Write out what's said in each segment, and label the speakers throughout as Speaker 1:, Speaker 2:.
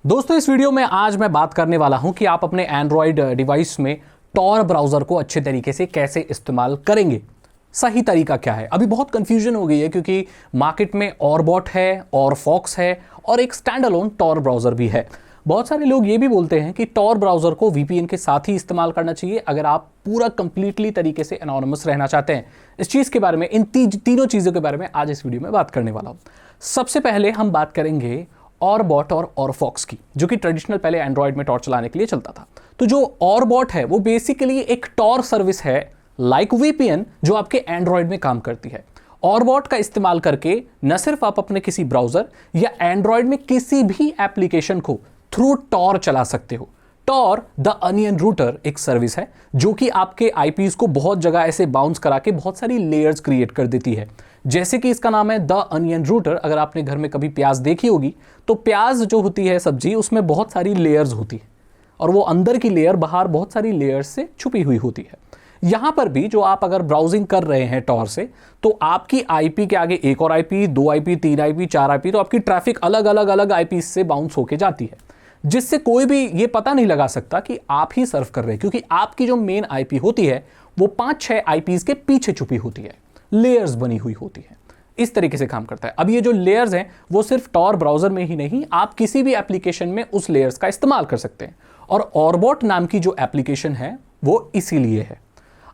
Speaker 1: दोस्तों इस वीडियो में आज मैं बात करने वाला हूं कि आप अपने एंड्रॉयड डिवाइस में टॉर ब्राउज़र को अच्छे तरीके से कैसे इस्तेमाल करेंगे। सही तरीका क्या है? अभी बहुत कंफ्यूजन हो गई है क्योंकि मार्केट में ऑरबॉट है और फॉक्स है और एक स्टैंड अलोन टॉर ब्राउज़र भी है। बहुत सारे लोग ये भी बोलते हैं कि टॉर ब्राउज़र को वीपीएन के साथ ही इस्तेमाल करना चाहिए अगर आप पूरा कंप्लीटली तरीके से एनोनिमस रहना चाहते हैं। इस चीज़ के बारे में, इन तीनों चीज़ों के बारे में आज इस वीडियो में बात करने वाला हूँ। सबसे पहले हम बात करेंगे ऑरबॉट और ऑरफॉक्स की, जो कि ट्रेडिशनल पहले एंड्रॉयड में टॉर चलाने के लिए चलता था। तो जो ऑरबॉट है वो बेसिकली एक टॉर सर्विस है लाइक वीपीएन जो आपके एंड्रॉयड में काम करती है। ऑरबॉट का इस्तेमाल करके न सिर्फ आप अपने किसी ब्राउजर या एंड्रॉयड में किसी भी एप्लीकेशन को थ्रू टॉर चला सकते हो। टॉर द अनियन रूटर एक सर्विस है जो कि आपके आईपीज को बहुत जगह ऐसे बाउंस करा के बहुत सारी लेयर्स क्रिएट कर देती है। जैसे कि इसका नाम है द अनियन रूटर। अगर आपने घर में कभी प्याज देखी होगी तो प्याज जो होती है सब्जी, उसमें बहुत सारी लेयर्स होती है और वो अंदर की लेयर बाहर बहुत सारी लेयर्स से छुपी हुई होती है। यहां पर भी जो आप अगर ब्राउजिंग कर रहे हैं टॉर से, तो आपकी आईपी के आगे एक और आईपी, दो आईपी, तीन आईपी, चार आईपी, तो आपकी ट्रैफिक अलग अलग अलग आईपी से बाउंस होके जाती है, जिससे कोई भी ये पता नहीं लगा सकता कि आप ही सर्व कर रहे हैं, क्योंकि आपकी जो मेन आईपी होती है वो 5-6 आईपीज के पीछे छुपी होती है, लेयर्स बनी हुई होती है। इस तरीके से काम करता है। अब ये जो लेयर्स हैं वो सिर्फ टॉर ब्राउजर में ही नहीं, आप किसी भी एप्लीकेशन में उस लेयर्स का इस्तेमाल कर सकते हैं। और ऑरबॉट नाम की जो एप्लीकेशन है वो इसीलिए है।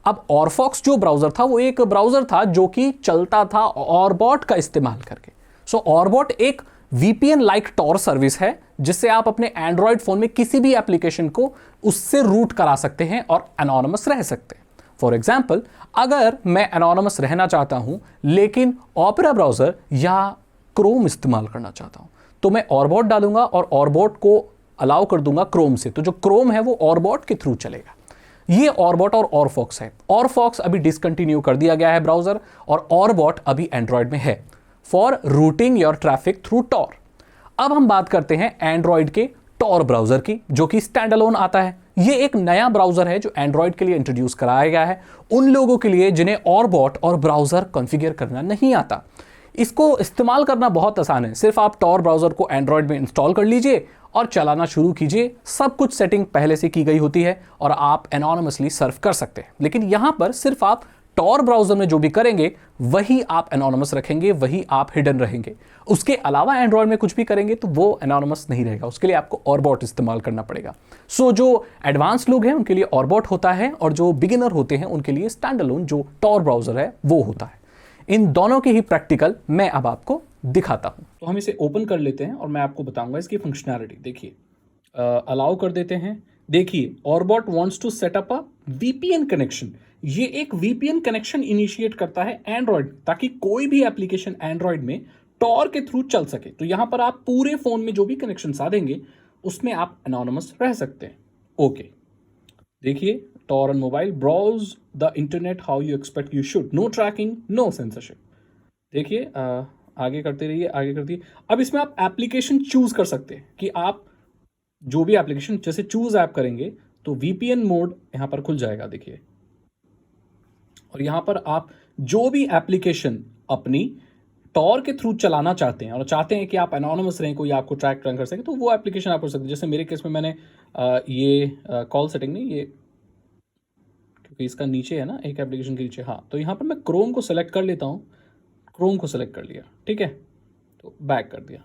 Speaker 1: अब ऑरफॉक्स जो ब्राउजर था वो एक ब्राउजर था जो कि चलता था ऑरबॉट का इस्तेमाल करके। सो ऑरबॉट एक वीपीएन लाइक टॉर सर्विस है जिससे आप अपने एंड्रॉयड फोन में किसी भी एप्लीकेशन को उससे रूट करा सकते हैं और एनोनिमस रह सकते हैं। फॉर एग्जाम्पल, अगर मैं एनोनिमस रहना चाहता हूं लेकिन ऑपेरा ब्राउजर या क्रोम इस्तेमाल करना चाहता हूं, तो मैं ऑरबॉट डालूंगा और ऑरबॉट को अलाउ कर दूंगा क्रोम से, तो जो क्रोम है वो ऑरबॉट के थ्रू चलेगा। ये ऑरबॉट और ऑरफॉक्स है। ऑरफॉक्स अभी डिसकंटिन्यू कर दिया गया है ब्राउजर, और ऑरबॉट अभी एंड्रॉयड में है for routing your traffic through Tor. अब हम बात करते हैं एंड्रॉयड के टॉर ब्राउजर की, जो कि स्टैंड अलोन आता है। ये एक नया ब्राउजर है जो एंड्रॉयड के लिए इंट्रोड्यूस कराया गया है उन लोगों के लिए जिन्हें ऑरबॉट और ब्राउजर कॉन्फ़िगर करना नहीं आता। इसको इस्तेमाल करना बहुत आसान है। सिर्फ आप टॉर ब्राउजर को एंड्रॉयड में इंस्टॉल कर लीजिए और चलाना शुरू कीजिए। सब कुछ सेटिंग पहले से की गई होती है और आप एनोनिमसली सर्व कर सकते हैं। लेकिन यहां पर सिर्फ आप टॉर ब्राउजर में जो भी करेंगे वही आप एनोनिमस रखेंगे, वही आप हिडन रहेंगे। उसके अलावा एंड्रॉयड में कुछ भी करेंगे तो वो एनोनिमस नहीं रहेगा, उसके लिए आपको ऑरबॉट इस्तेमाल करना पड़ेगा। सो जो एडवांस लोग हैं उनके लिए ऑरबॉट होता है और जो बिगिनर होते हैं उनके लिए स्टैंड अलोन जो टॉर ब्राउजर है वो होता है। इन दोनों के ही प्रैक्टिकल मैं अब आपको दिखाता हूं। तो हम इसे ओपन कर लेते हैं और मैं आपको बताऊंगा इसकी फंक्शनैलिटी। देखिए, अलाउ कर देते हैं। देखिए, Orbot wants to set up a VPN connection. ये एक वीपीएन कनेक्शन इनिशिएट करता है एंड्रॉयड, ताकि कोई भी एप्लीकेशन एंड्रॉयड में टॉर के थ्रू चल सके। तो यहां पर आप पूरे फोन में जो भी कनेक्शन साधेंगे उसमें आप एनोनिमस रह सकते हैं। ओके, देखिए, Tor on mobile, browse the internet how you expect you should, no tracking, no censorship. देखिए, आगे करते रहिए, आगे करती है। अब इसमें आप एप्लीकेशन चूज कर सकते हैं कि आप जो भी एप्लीकेशन, जैसे चूज ऐप करेंगे तो वीपीएन मोड यहां पर खुल जाएगा। देखिए, और यहां पर आप जो भी एप्लीकेशन अपनी टॉर के थ्रू चलाना चाहते हैं और चाहते हैं कि आप एनोनिमस रहें, कोई आपको ट्रैक कर सके, तो वो एप्लीकेशन आप कर सकते हैं। जैसे मेरे केस में मैंने ये कॉल सेटिंग नहीं, ये क्योंकि इसका नीचे है ना, एक एप्लीकेशन के नीचे, हाँ, तो यहां पर मैं क्रोम को सेलेक्ट कर लेता हूं। क्रोम को सेलेक्ट कर लिया, ठीक है, तो बैक कर दिया,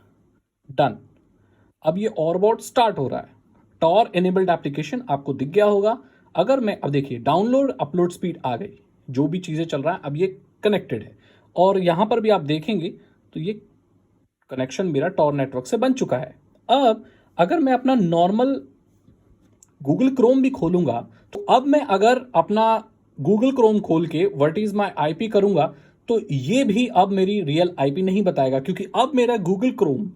Speaker 1: डन। अब ये ऑरबॉट स्टार्ट हो रहा है। टॉर एनेबल्ड एप्लीकेशन आपको दिख गया होगा। अगर मैं, अब देखिए, डाउनलोड अपलोड स्पीड आ गई, जो भी चीज़ें चल रहा है अब ये कनेक्टेड है। और यहां पर भी आप देखेंगे तो ये कनेक्शन मेरा टॉर नेटवर्क से बन चुका है। अब अगर मैं अपना नॉर्मल गूगल क्रोम भी खोलूंगा, तो अब मैं अगर अपना गूगल क्रोम खोल के व्हाट इज माई आईपी करूंगा, तो ये भी अब मेरी रियल आईपी नहीं बताएगा, क्योंकि अब मेरा गूगल क्रोम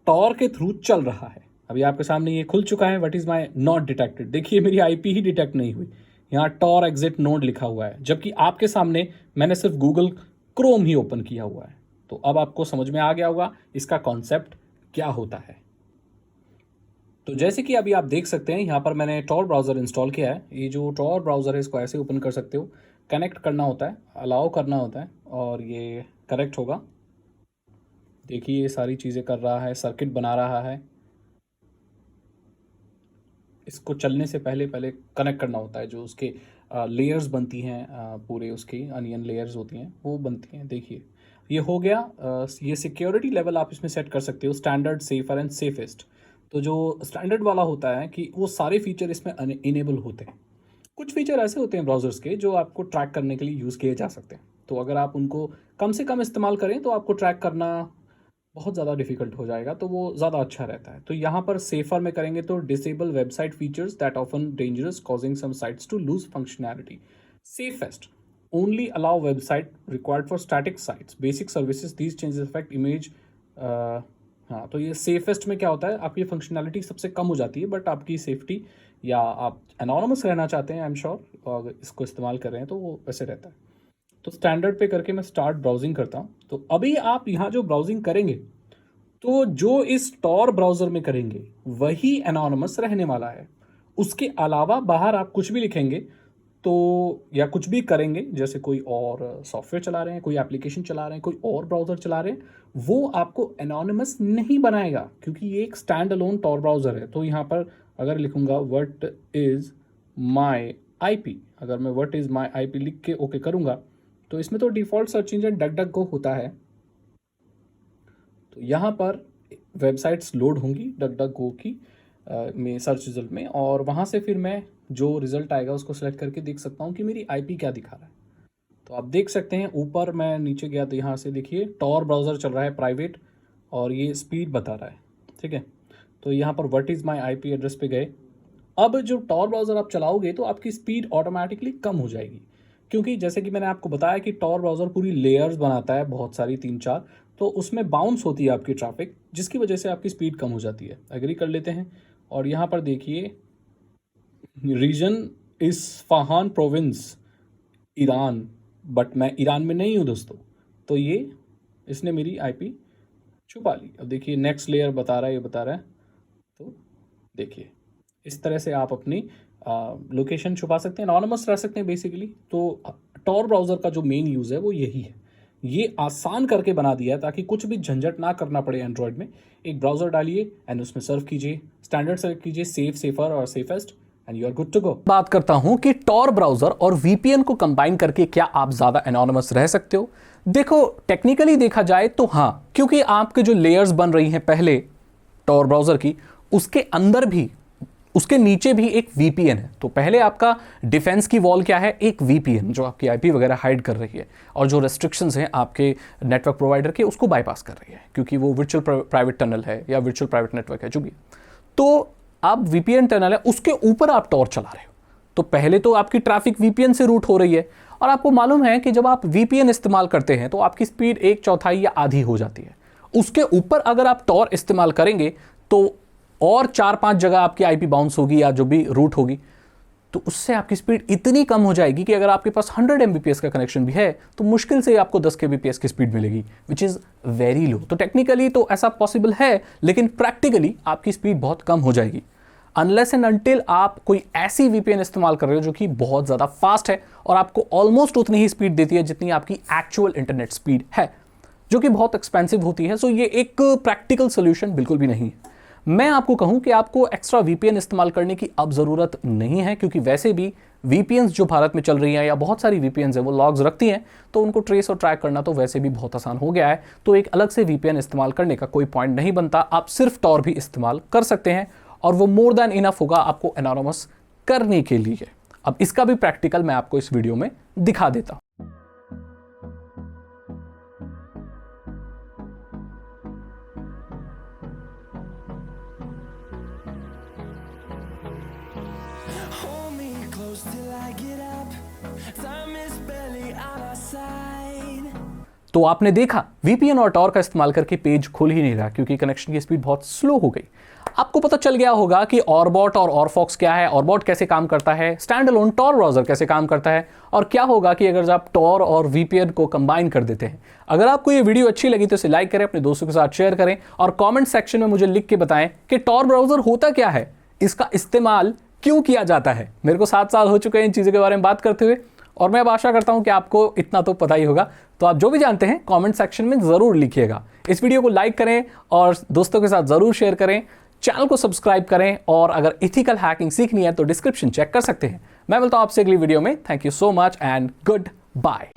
Speaker 1: टॉर के थ्रू चल रहा है। अभी आपके सामने ये खुल चुका है, what is my not detected. देखिए, मेरी आईपी ही डिटेक्ट नहीं हुई, यहाँ टॉर एग्जिट नोड लिखा हुआ है, जबकि आपके सामने मैंने सिर्फ गूगल क्रोम ही ओपन किया हुआ है। तो अब आपको समझ में आ गया होगा इसका कॉन्सेप्ट क्या होता है। तो जैसे कि अभी आप देख सकते हैं, यहाँ पर मैंने टॉर ब्राउज़र इंस्टॉल किया है। ये जो टॉर ब्राउज़र है इसको ऐसे ओपन कर सकते हो, कनेक्ट करना होता है, अलाउ करना होता है और ये कनेक्ट होगा। देखिए, ये सारी चीज़ें कर रहा है, सर्किट बना रहा है। इसको चलने से पहले पहले कनेक्ट करना होता है, जो उसके लेयर्स बनती हैं, पूरे उसकी अनियन लेयर्स होती हैं वो बनती हैं। देखिए ये हो गया। ये सिक्योरिटी लेवल आप इसमें सेट कर सकते हो, स्टैंडर्ड, सेफर एंड सेफेस्ट। तो जो स्टैंडर्ड वाला होता है कि वो सारे फीचर इसमें इनेबल होते हैं। कुछ फीचर ऐसे होते हैं ब्राउज़र्स के जो आपको ट्रैक करने के लिए यूज़ किए जा सकते हैं, तो अगर आप उनको कम से कम इस्तेमाल करें तो आपको ट्रैक करना बहुत ज़्यादा डिफिकल्ट हो जाएगा, तो वो ज़्यादा अच्छा रहता है। तो यहाँ पर सेफर में करेंगे तो disable website features that often dangerous causing some sites to lose functionality. Safest only allow website required for static sites basic services these changes affect image. हाँ, तो ये सेफेस्ट में क्या होता है, आपकी फंक्शनैलिटी सबसे कम हो जाती है, बट आपकी सेफ्टी या आप एनोनिमस रहना चाहते हैं, आई एम श्योर, और इसको इस्तेमाल कर रहे हैं तो वो वैसे रहता है। तो स्टैंडर्ड पे करके मैं स्टार्ट ब्राउजिंग करता हूँ। तो अभी आप यहाँ जो ब्राउजिंग करेंगे तो जो इस टॉर ब्राउज़र में करेंगे वही एनोनिमस रहने वाला है। उसके अलावा बाहर आप कुछ भी लिखेंगे तो या कुछ भी करेंगे, जैसे कोई और सॉफ्टवेयर चला रहे हैं, कोई एप्लीकेशन चला रहे हैं, कोई और ब्राउज़र चला रहे हैं, वो आपको एनोनिमस नहीं बनाएगा, क्योंकि ये एक स्टैंड अलोन टॉर ब्राउज़र है। तो यहाँ पर अगर लिखूँगा व्हाट इज़ माई IP, अगर मैं व्हाट इज़ माई IP लिख के ओके करूँगा तो इसमें तो डिफ़ॉल्ट सर्च इंजन डक होता है। तो यहाँ पर वेबसाइट्स लोड होंगी डक की में सर्च रिजल्ट में, और वहाँ से फिर मैं जो रिज़ल्ट आएगा उसको सेलेक्ट करके देख सकता हूँ कि मेरी IP क्या दिखा रहा है। तो आप देख सकते हैं ऊपर मैं नीचे गया तो यहाँ से देखिए टॉर ब्राउज़र चल रहा है प्राइवेट, और ये स्पीड बता रहा है, ठीक है। तो यहाँ पर what is my IP address पे गए। अब जो टॉर ब्राउज़र आप चलाओगे तो आपकी स्पीड ऑटोमेटिकली कम हो जाएगी, क्योंकि जैसे कि मैंने आपको बताया कि टॉर ब्राउज़र पूरी लेयर्स बनाता है, बहुत सारी 3-4, तो उसमें बाउंस होती है आपकी ट्रैफिक, जिसकी वजह से आपकी स्पीड कम हो जाती है। एग्री कर लेते हैं। और यहाँ पर देखिए region Isfahan province, Iran, but मैं ईरान में नहीं हूँ दोस्तों, तो ये इसने मेरी IP छुपा ली। अब देखिए नेक्स्ट लेयर बता रहा है, ये बता रहा है। तो देखिए इस तरह से आप अपनी लोकेशन छुपा सकते हैं, एनोनिमस रह सकते हैं बेसिकली। तो टॉर ब्राउज़र का जो मेन यूज़ है वो यही है, ये आसान करके बना दिया है ताकि कुछ भी झंझट ना करना पड़े। एंड्रॉयड में एक ब्राउज़र डालिए एंड उसमें सर्व कीजिए, स्टैंडर्ड सेलेक्ट कीजिए, सेफ, सेफर और safest, and you are good to go. बात करता हूं कि टॉर ब्राउज़र और VPN को कंबाइन करके क्या आप ज़्यादा एनोनिमस रह सकते हो। देखो टेक्निकली देखा जाए तो हाँ, क्योंकि आपके जो लेयर्स बन रही हैं पहले टॉर ब्राउज़र की, उसके अंदर भी, उसके नीचे भी एक VPN है। तो पहले आपका डिफेंस की वॉल क्या है, एक VPN जो आपकी IP वगैरह हाइड कर रही है और जो रेस्ट्रिक्शंस हैं आपके नेटवर्क प्रोवाइडर के उसको बाईपास कर रही है, क्योंकि वो वर्चुअल प्राइवेट टनल है या वर्चुअल प्राइवेट नेटवर्क है जो भी। तो आप VPN टनल है उसके ऊपर आप टॉर चला रहे हो, तो पहले तो आपकी ट्रैफिक VPN से रूट हो रही है, और आपको मालूम है कि जब आप VPN इस्तेमाल करते हैं तो आपकी स्पीड 1/4 या आधी हो जाती है। उसके ऊपर अगर आप टॉर इस्तेमाल करेंगे तो और 4-5 जगह आपकी IP बाउंस होगी या जो भी रूट होगी, तो उससे आपकी स्पीड इतनी कम हो जाएगी कि अगर आपके पास 100 Mbps का कनेक्शन भी है तो मुश्किल से आपको 10 Kbps की स्पीड मिलेगी, विच इज़ वेरी लो। तो टेक्निकली तो ऐसा पॉसिबल है, लेकिन प्रैक्टिकली आपकी स्पीड बहुत कम हो जाएगी अनलेस एंड अनटिल आप कोई ऐसी VPN इस्तेमाल कर रहे हो जो कि बहुत ज़्यादा फास्ट है और आपको ऑलमोस्ट उतनी ही स्पीड देती है जितनी आपकी एक्चुअल इंटरनेट स्पीड है, जो कि बहुत एक्सपेंसिव होती है। सो ये एक प्रैक्टिकल सोल्यूशन बिल्कुल भी नहीं है। मैं आपको कहूं कि आपको एक्स्ट्रा VPN इस्तेमाल करने की अब ज़रूरत नहीं है, क्योंकि वैसे भी VPNs जो भारत में चल रही हैं या बहुत सारी VPNs हैं वो लॉग्स रखती हैं, तो उनको ट्रेस और ट्रैक करना तो वैसे भी बहुत आसान हो गया है। तो एक अलग से VPN इस्तेमाल करने का कोई पॉइंट नहीं बनता, आप सिर्फ टॉर भी इस्तेमाल कर सकते हैं और वो मोर देन इनफ होगा आपको एनोनिमस करने के लिए। अब इसका भी प्रैक्टिकल मैं आपको इस वीडियो में दिखा देता हूं। तो आपने देखा VPN और टॉर का इस्तेमाल करके पेज खुल ही नहीं रहा, क्योंकि कनेक्शन की स्पीड बहुत स्लो हो गई। आपको पता चल गया होगा कि ऑरबॉट और ऑरफॉक्स क्या है, ऑरबॉट कैसे काम करता है, स्टैंड अलोन टॉर ब्राउज़र कैसे काम करता है, और क्या होगा कि अगर आप टॉर और VPN को कंबाइन कर देते हैं। अगर आपको ये वीडियो अच्छी लगी तो इसे लाइक करें, अपने दोस्तों के साथ शेयर करें और कॉमेंट सेक्शन में मुझे लिख के बताएं कि टॉर ब्राउज़र होता क्या है, इसका इस्तेमाल क्यों किया जाता है। मेरे को 7 साल हो चुके हैं इन चीज़ों के बारे में बात करते हुए, और मैं अब आशा करता हूं कि आपको इतना तो पता ही होगा। तो आप जो भी जानते हैं कमेंट सेक्शन में ज़रूर लिखिएगा। इस वीडियो को लाइक करें और दोस्तों के साथ ज़रूर शेयर करें। चैनल को सब्सक्राइब करें और अगर इथिकल हैकिंग सीखनी है तो डिस्क्रिप्शन चेक कर सकते हैं। मैं मिलता हूं आपसे अगली वीडियो में। Thank you so much and good bye.